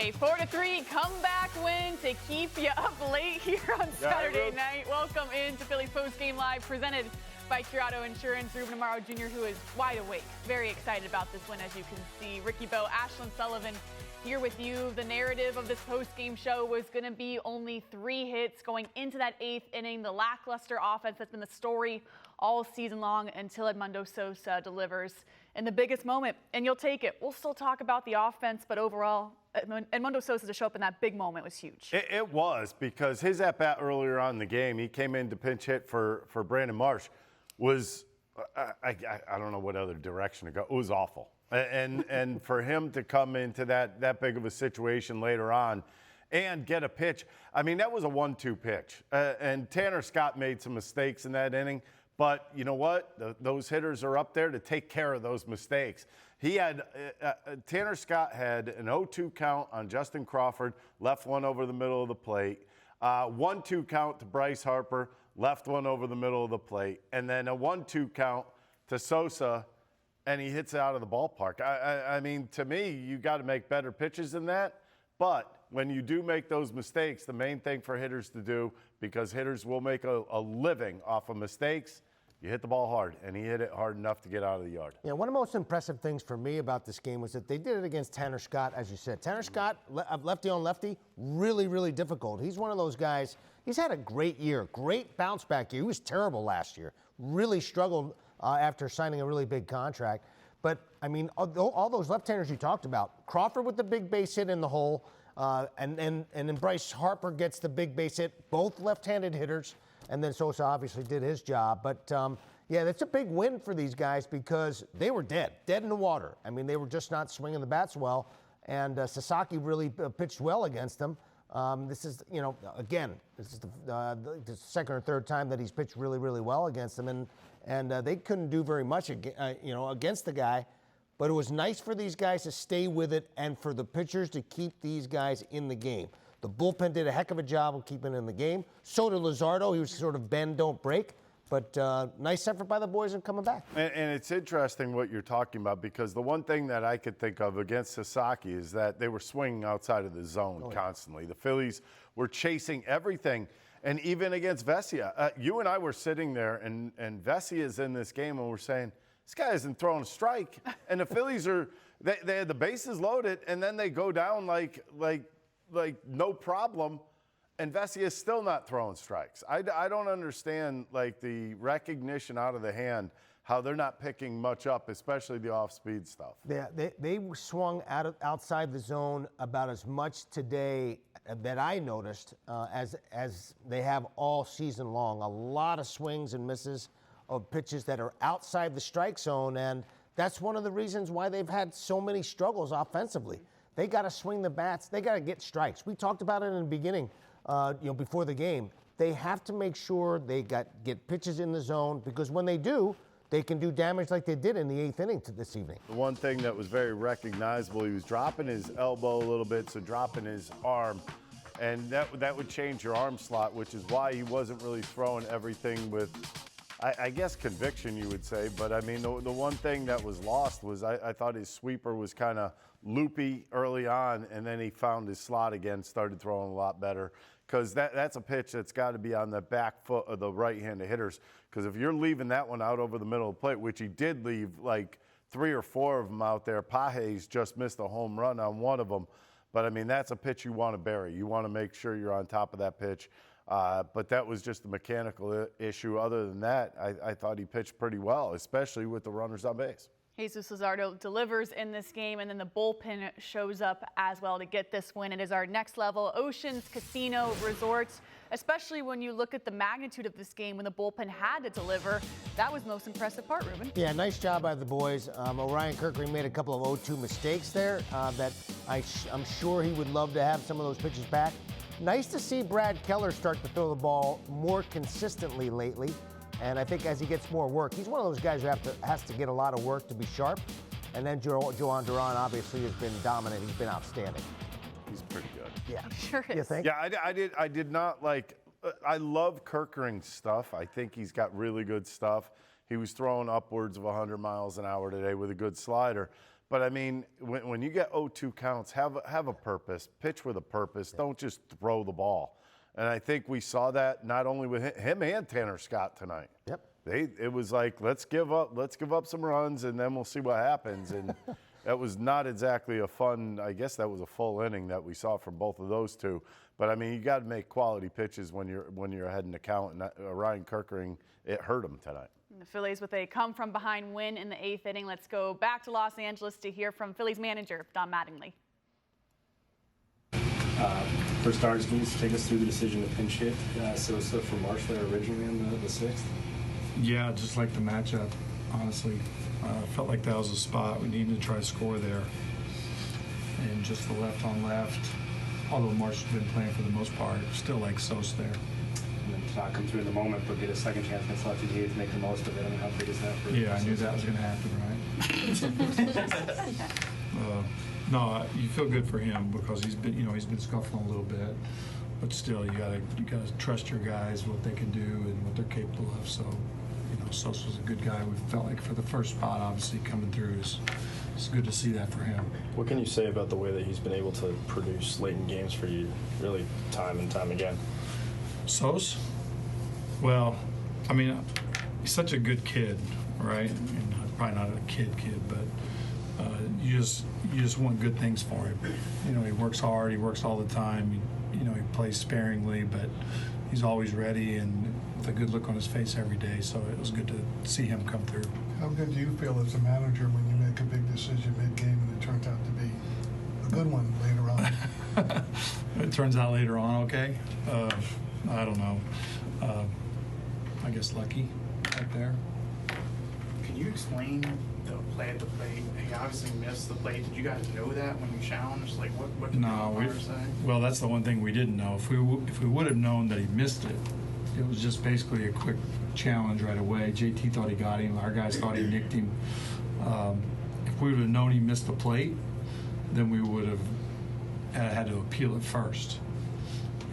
A 4-3 comeback win to keep you up late here on Saturday night. Welcome into Phillies Postgame Live, presented by Curado Insurance. Ruben Amaro Jr., who is wide awake, very excited about this win, as you can see. Ricky Bowe, Ashlyn Sullivan here with you. The narrative of this postgame show was going to be only 3 hits going into that 8th inning. The lackluster offense has been the story all season long until Edmundo Sosa delivers in the biggest moment, and you'll take it. We'll still talk about the offense, but overall, Edmundo Sosa to show up in that big moment was huge. It was, because his at-bat earlier on in the game, he came in to pinch hit for Brandon Marsh, was, I don't know what other direction to go. It was awful. And for him to come into that big of a situation later on and get a pitch, I mean, that was a 1-2 pitch. And Tanner Scott made some mistakes in that inning. But you know what? Those hitters are up there to take care of those mistakes. He had Tanner Scott had an 0-2 count on Justin Crawford, left one over the middle of the plate. 1-2 count to Bryce Harper, left one over the middle of the plate, and then a 1-2 count to Sosa, and he hits it out of the ballpark. I mean, to me, you got to make better pitches than that. But when you do make those mistakes, the main thing for hitters to do, because hitters will make a living off of mistakes, you hit the ball hard, and he hit it hard enough to get out of the yard. Yeah, one of the most impressive things for me about this game was that they did it against Tanner Scott, as you said. Tanner Scott, lefty on lefty, really, really difficult. He's one of those guys, he's had a great year, great bounce back year. He was terrible last year, really struggled after signing a really big contract. But, I mean, all those left-handers you talked about, Crawford with the big base hit in the hole, and then Bryce Harper gets the big base hit, both left-handed hitters, and then Sosa obviously did his job. But, yeah, that's a big win for these guys because they were dead in the water. I mean, they were just not swinging the bats well, and Sasaki really pitched well against them. This is, you know, again, this is the second or third time that he's pitched really, really well against them, and they couldn't do very much, against the guy. But it was nice for these guys to stay with it and for the pitchers to keep these guys in the game. The bullpen did a heck of a job of keeping it in the game. So did Luzardo. He was sort of bend, don't break. But nice effort by the boys in coming back. And it's interesting what you're talking about, because the one thing that I could think of against Sasaki is that they were swinging outside of the zone constantly. The Phillies were chasing everything. And even against Vesia, you and I were sitting there, and Vesia is in this game, and we're saying, this guy isn't throwing a strike. And the Phillies they had the bases loaded, and then they go down like no problem, and Vesia is still not throwing strikes. I don't understand, like, the recognition out of the hand, how they're not picking much up, especially the off-speed stuff. Yeah, they swung outside the zone about as much today that I noticed as they have all season long. A lot of swings and misses of pitches that are outside the strike zone, and that's one of the reasons why they've had so many struggles offensively. They got to swing the bats. They got to get strikes. We talked about it in the beginning, before the game. They have to make sure they get pitches in the zone, because when they do, they can do damage like they did in the 8th inning this evening. The one thing that was very recognizable, he was dropping his elbow a little bit, so dropping his arm, and that would change your arm slot, which is why he wasn't really throwing everything with, I guess, conviction, you would say. But, I mean, the one thing that was lost was I thought his sweeper was kind of loopy early on, and then he found his slot again, started throwing a lot better, because that's a pitch that's got to be on the back foot of the right-handed hitters, because if you're leaving that one out over the middle of the plate, which he did leave like 3 or 4 of them out there. Pages just missed a home run on one of them. But, I mean, that's a pitch you want to bury. You want to make sure you're on top of that pitch. But that was just a mechanical issue. Other than that, I thought he pitched pretty well, especially with the runners on base. Jesus Luzardo delivers in this game, and then the bullpen shows up as well to get this win. It is our next level Oceans Casino Resort, especially when you look at the magnitude of this game when the bullpen had to deliver. That was the most impressive part, Ruben. Yeah, nice job by the boys. Orion Kerkering made a couple of 0-2 mistakes there that I'm sure he would love to have some of those pitches back. Nice to see Brad Keller start to throw the ball more consistently lately. And I think as he gets more work, he's one of those guys who has to get a lot of work to be sharp. And then Joan Duran obviously has been dominant. He's been outstanding. He's pretty good. Yeah. Sure is. You think? Yeah, I did not like – I love Kerkering's stuff. I think he's got really good stuff. He was throwing upwards of 100 miles an hour today with a good slider. But I mean, when you get 0-2 counts, have a purpose, pitch with a purpose. Don't just throw the ball. And I think we saw that not only with him and Tanner Scott tonight. Yep. It was like, let's give up some runs, and then we'll see what happens. And that was not exactly a fun. I guess that was a full inning that we saw from both of those two. But I mean, you got to make quality pitches when you're ahead in the count. And Ryan Kerkering, it hurt him tonight. The Phillies with a come-from-behind win in the 8th inning. Let's go back to Los Angeles to hear from Phillies manager Don Mattingly. For starters, can you just take us through the decision to pinch hit Sosa for Marsh there originally in the 6th? Yeah, just like the matchup, honestly. Felt like that was a spot we needed to try to score there. And just the left on left, although Marsh has been playing for the most part, still like Sosa there. And then to not come through in the moment, but get a second chance against lefty D to make the most of it. I mean, how big is that for Yeah, I knew that was going to happen, right? No, you feel good for him because he's been scuffling a little bit, but still, you gotta trust your guys, what they can do and what they're capable of. So, Sosa's a good guy. We felt like for the first spot, obviously coming through it's good to see that for him. What can you say about the way that he's been able to produce late in games for you, really time and time again? Sosa? Well, I mean, he's such a good kid, right? And probably not a kid, but you just want good things for him. He works hard, he works all the time. He plays sparingly, but he's always ready and with a good look on his face every day. So it was good to see him come through. How good do you feel as a manager when you make a big decision mid-game and it turns out to be a good one later on? It turns out later on, okay. I don't know. I guess lucky right there. Can you explain the play at the plate? He obviously missed the plate. Did you guys know that when you challenged? Like, what did the umpire say? Well, that's the one thing we didn't know. If we would have known that he missed it, it was just basically a quick challenge right away. JT thought he got him. Our guys thought he nicked him. If we would have known he missed the plate, then we would have had to appeal it first,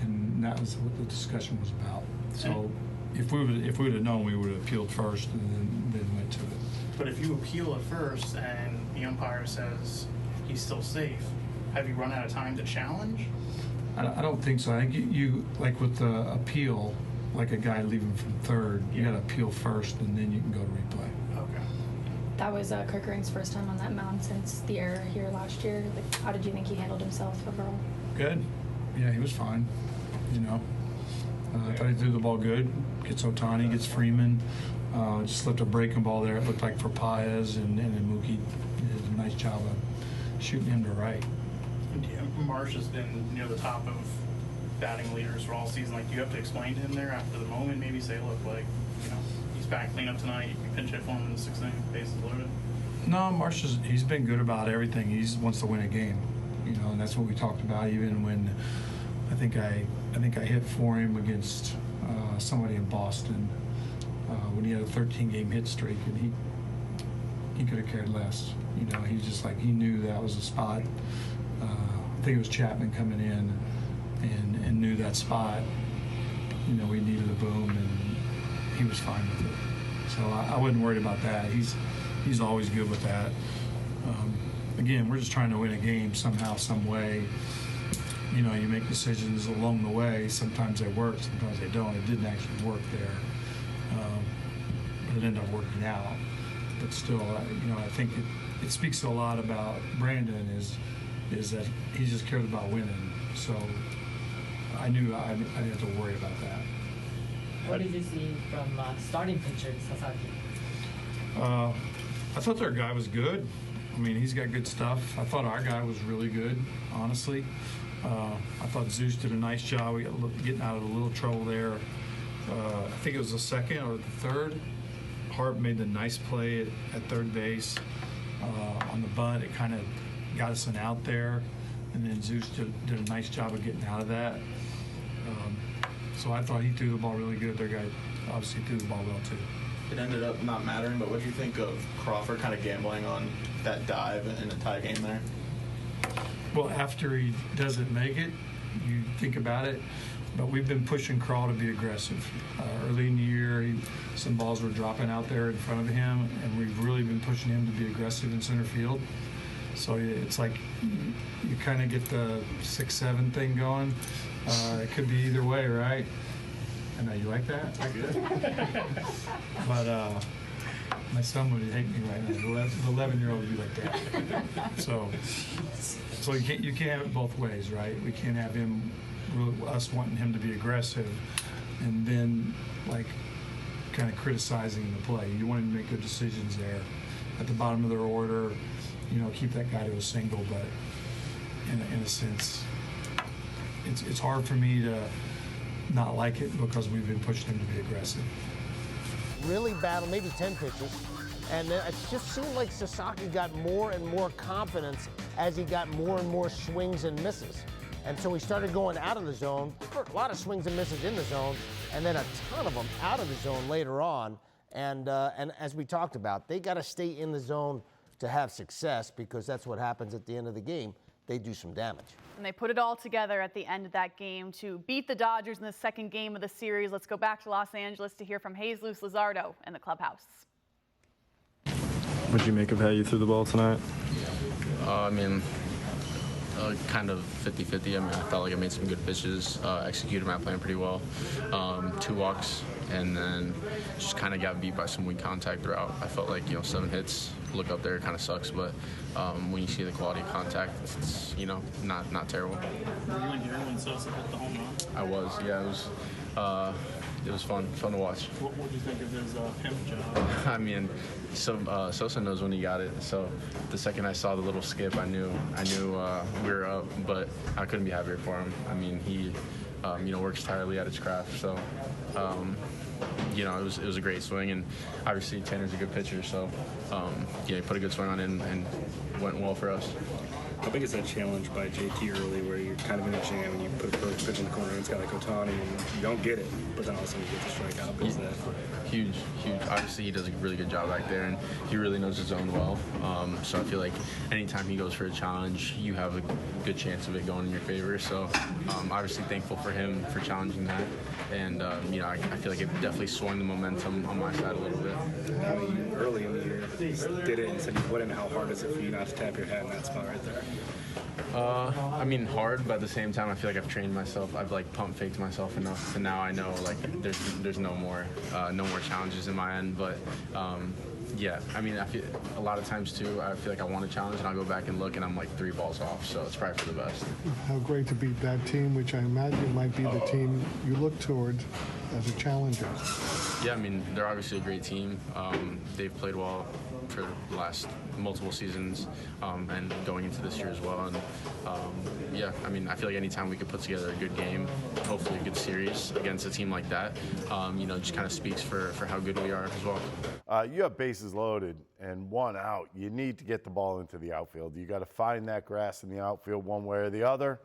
and that was what the discussion was about. So if we would have known, we would have appealed first and then went to it. But if you appeal it first and the umpire says he's still safe, have you run out of time to challenge? I don't think so. I think you like with the appeal, like a guy leaving from third, you got to appeal first and then you can go to replay. Okay. That was Kerkering's first time on that mound since the error here last year. Like, how did you think he handled himself overall? Good. Yeah, he was fine. I thought he threw the ball good. Gets Ohtani, gets Freeman. Just left a breaking ball there. It looked like for Paez, and then Mookie did a nice job of shooting him to right. Marsh has been near the top of batting leaders for all season. Like, do you have to explain to him there after the moment? Maybe say, look, he's back cleanup tonight. You can pinch hit for him in the 6th inning, bases loaded. No, Marsh he's been good about everything. He wants to win a game, and that's what we talked about. Even when I think I hit for him against somebody in Boston when he had a 13-game hit streak, and he could have cared less. He's just like, he knew that was a spot. I think it was Chapman coming in and knew that spot. We needed a boom, and he was fine with it. So I wasn't worried about that. He's always good with that. Again, we're just trying to win a game somehow, some way. You make decisions along the way. Sometimes they work, sometimes they don't. It didn't actually work there, but it ended up working out. But still, I think it speaks a lot about Brandon is that he just cared about winning. So I knew I didn't have to worry about that. What did you see from starting pitcher Sasaki? I thought their guy was good. I mean, he's got good stuff. I thought our guy was really good, honestly. I thought Zeus did a nice job getting out of a little trouble there. I think it was the second or the third. Hart made the nice play at third base. On the bunt, it kind of got us an out there, and then Zeus did a nice job of getting out of that. So I thought he threw the ball really good. Their guy obviously threw the ball well too. It ended up not mattering, but what do you think of Crawford kind of gambling on that dive in a tie game there? Well, after he doesn't make it, you think about it. But we've been pushing Craw to be aggressive. Early in the year, some balls were dropping out there in front of him, and we've really been pushing him to be aggressive in center field. So it's like you kind of get the 6-7 thing going. It could be either way, right? I know you like that. But my son would hate me right now. The 11-year-old would be like that. So you can't have it both ways, right? We can't have us wanting him to be aggressive, and then like kind of criticizing the play. You want him to make good decisions there at the bottom of their order. Keep that guy to a single, but in a sense, it's hard for me to not like it because we've been pushing him to be aggressive. Really battled, maybe 10 pitches, and it just seemed like Sasaki got more and more confidence as he got more and more swings and misses. And so he started going out of the zone, a lot of swings and misses in the zone, and then a ton of them out of the zone later on. And as we talked about, they got to stay in the zone to have success, because that's what happens at the end of the game. They do some damage. And they put it all together at the end of that game to beat the Dodgers in the second game of the series. Let's go back to Los Angeles to hear from Jesus Luzardo in the clubhouse. What'd you make of how you threw the ball tonight? Kind of 50-50. I felt like I made some good pitches, executed my plan pretty well. 2 walks, and then just kind of got beat by some weak contact throughout. I felt like, 7 hits, look up there, kind of sucks, but when you see the quality of contact, it's, not terrible. Were you in here when Sosa hit the home run? I was, yeah, it was fun to watch. What did you think of his pimp job? Sosa knows when he got it. So the second I saw the little skip, I knew we were up. But I couldn't be happier for him. He, works tirelessly at his craft. So, it was a great swing, and obviously Tanner's a good pitcher. So, he put a good swing on it and went well for us. How big is that challenge by JT early, where you're kind of in a jam and you put a perfect pitch in the corner and it's got like Otani and you don't get it, but then all of a sudden you get the strikeout? How big is that? Huge. Obviously, he does a really good job back there, and he really knows his zone well. So I feel like anytime he goes for a challenge, you have a good chance of it going in your favor. So obviously thankful for him for challenging that. And, I feel like it definitely swung the momentum on my side a little bit. How you early in the year did it and said you wouldn't, how hard is it for you not to tap your hat in that spot right there? Hard, but at the same time, I feel like I've trained myself. I've pump faked myself enough, and now I know there's no more challenges in my end. But I feel a lot of times too. I feel like I want a challenge, and I'll go back and look, and I'm 3 balls off. So it's probably for the best. How great to beat that team, which I imagine might be the team you look toward as a challenger. Yeah, they're obviously a great team. They've played well for the last multiple seasons, and going into this year as well. And I feel like anytime we could put together a good game, hopefully a good series against a team like that, just kind of speaks for how good we are as well. You have bases loaded and 1 out. You need to get the ball into the outfield. You got to find that grass in the outfield one way or the other.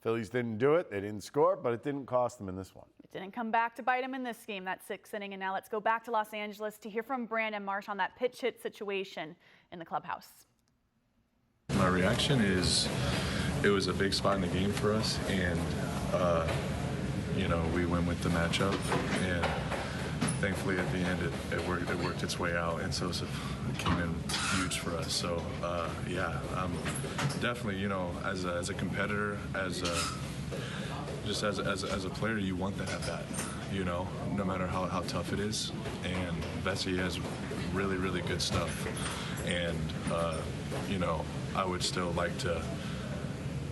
Phillies didn't do it. They didn't score, but it didn't cost them in this one. It didn't come back to bite him in this game, that 6th inning. And now let's go back to Los Angeles to hear from Brandon Marsh on that pitch hit situation in the clubhouse. My reaction is it was a big spot in the game for us, and we went with the matchup, and thankfully at the end it worked its way out, and Sosa came in huge for us. So definitely, as a competitor, as a player, you want that at bat, no matter how tough it is. And Betsy has really, really good stuff, and I would still like to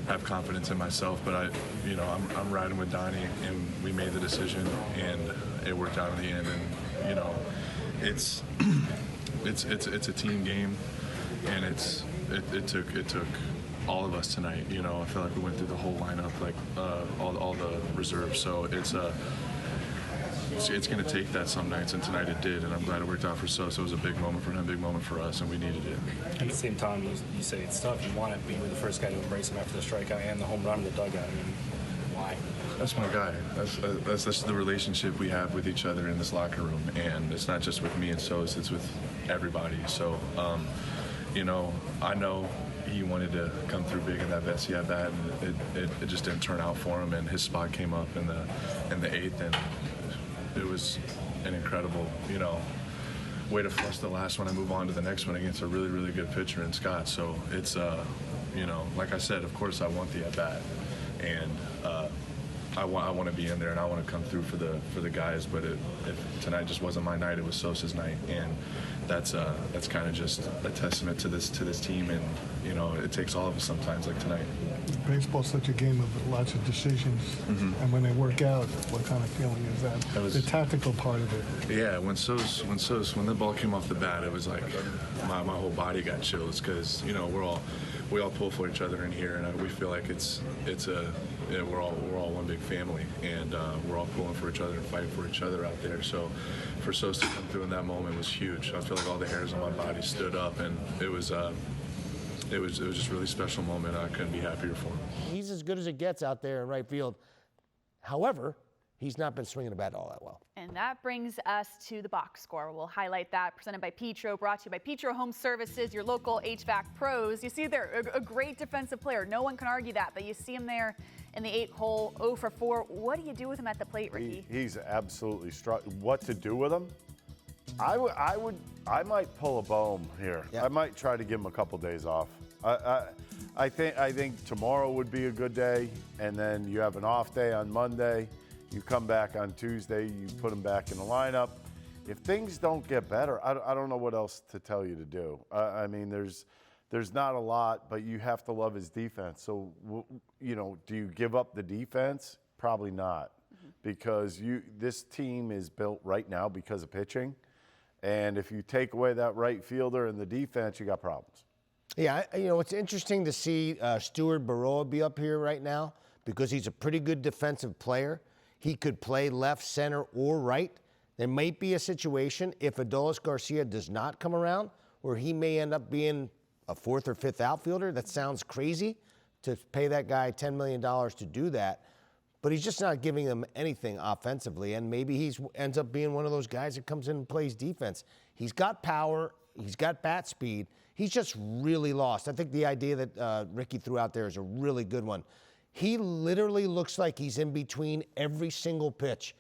have confidence in myself, but I'm riding with Donnie, and we made the decision, and it worked out in the end. And it's a team game, and it took all of us tonight. I feel like we went through the whole lineup, all the reserves. So it's going to take that some nights, and tonight it did, and I'm glad it worked out for Sosa. It was a big moment for him, big moment for us, and we needed it. At the same time, you say it's tough. You want it, but you were the first guy to embrace him after the strikeout and the home run in the dugout. Why? That's my guy. That's the relationship we have with each other in this locker room, and it's not just with me and Sosa, it's with everybody. So, I know he wanted to come through big in that Betsy at bat, and it just didn't turn out for him, and his spot came up in the 8th, and it was an incredible, way to flush the last one and move on to the next one against a really, really good pitcher in Scott. So it's, like I said, of course I want the at-bat. And I want to be in there and I want to come through for the guys. But if tonight just wasn't my night, it was Sosa's night. And that's kind of just a testament to this team. And, it takes all of us sometimes, like tonight. Baseball's such a game of lots of decisions, and when they work out, what kind of feeling is that? The tactical part of it. Yeah, when the ball came off the bat, it was like my whole body got chills because we all pull for each other in here, and we feel like we're all one big family, and we're all pulling for each other and fighting for each other out there. So for Sosa to come through in that moment was huge. I feel like all the hairs on my body stood up, and it was just a really special moment. I couldn't be happier for him. He's as good as it gets out there in right field. However, he's not been swinging the bat all that well. And that brings us to the box score. We'll highlight that, presented by Petro, brought to you by Petro Home Services, your local HVAC pros. You see there, a great defensive player. No one can argue that, but you see him there in the 8th hole, 0 for 4. What do you do with him at the plate, Ricky? He's absolutely what to do with him? I might pull a Bohm here. Yeah. I might try to give him a couple days off. I think tomorrow would be a good day, and then you have an off day on Monday. You come back on Tuesday, you put him back in the lineup. If things don't get better, I don't know what else to tell you to do. I mean, there's not a lot, but you have to love his defense. So, do you give up the defense? Probably not, because this team is built right now because of pitching. And if you take away that right fielder and the defense, you got problems. Yeah, it's interesting to see Stuart Baroa be up here right now because he's a pretty good defensive player. He could play left, center, or right. There might be a situation if Adolis Garcia does not come around where he may end up being a 4th or 5th outfielder. That sounds crazy to pay that guy $10 million to do that. But he's just not giving them anything offensively, and maybe he ends up being one of those guys that comes in and plays defense. He's got power. He's got bat speed. He's just really lost. I think the idea that Ricky threw out there is a really good one. He literally looks like he's in between every single pitch.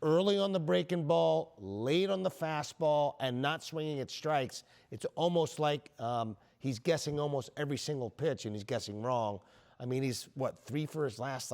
Early on the breaking ball, late on the fastball, and not swinging at strikes. It's almost like he's guessing almost every single pitch, and he's guessing wrong. I mean, he's, 3 for his last,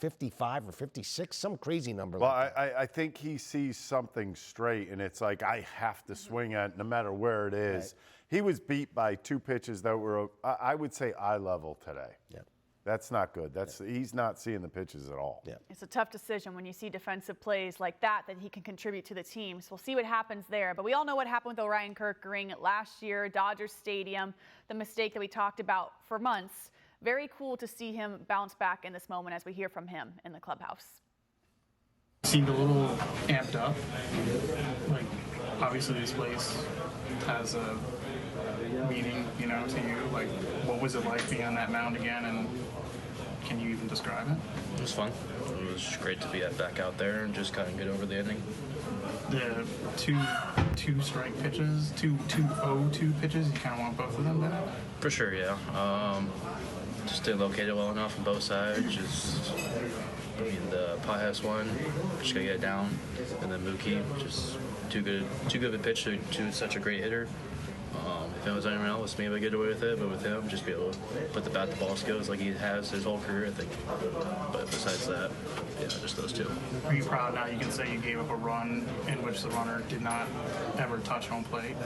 55 or 56, some crazy number. Well, like that. I think he sees something straight, and it's like, I have to swing at it no matter where it is. Right. He was beat by 2 pitches that were, I would say, eye level today. Yeah. That's not good. He's not seeing the pitches at all. Yeah. It's a tough decision when you see defensive plays like that he can contribute to the team. So we'll see what happens there. But we all know what happened with Orion Kerkering last year, Dodger Stadium, the mistake that we talked about for months. Very cool to see him bounce back in this moment as we hear from him in the clubhouse. Seemed a little amped up. Obviously this place has a meaning, to you. What was it like being on that mound again, and can you even describe it? It was fun. It was great to be back out there and just kind of get over the inning. The two strike pitches, two 0-2 pitches, you kind of want both of them back? For sure, yeah. Just stay located well enough on both sides. The Pajas one, just gotta get it down, and then Mookie, just too good of a pitch to such a great hitter. If it was anyone else, maybe I'd get away with it, but with him, just be able to put the bat-to-ball skills like he has his whole career, I think. But besides that, yeah, just those two. Are you proud now you can say you gave up a run in which the runner did not ever touch home plate?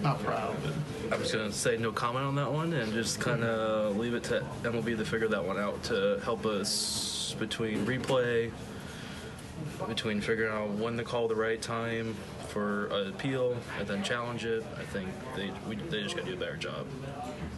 Not proud, but... I was going to say no comment on that one and just kind of leave it to MLB to figure that one out to help us between replay, between figuring out when to call the right time for an appeal and then challenge it. I think they just got to do a better job.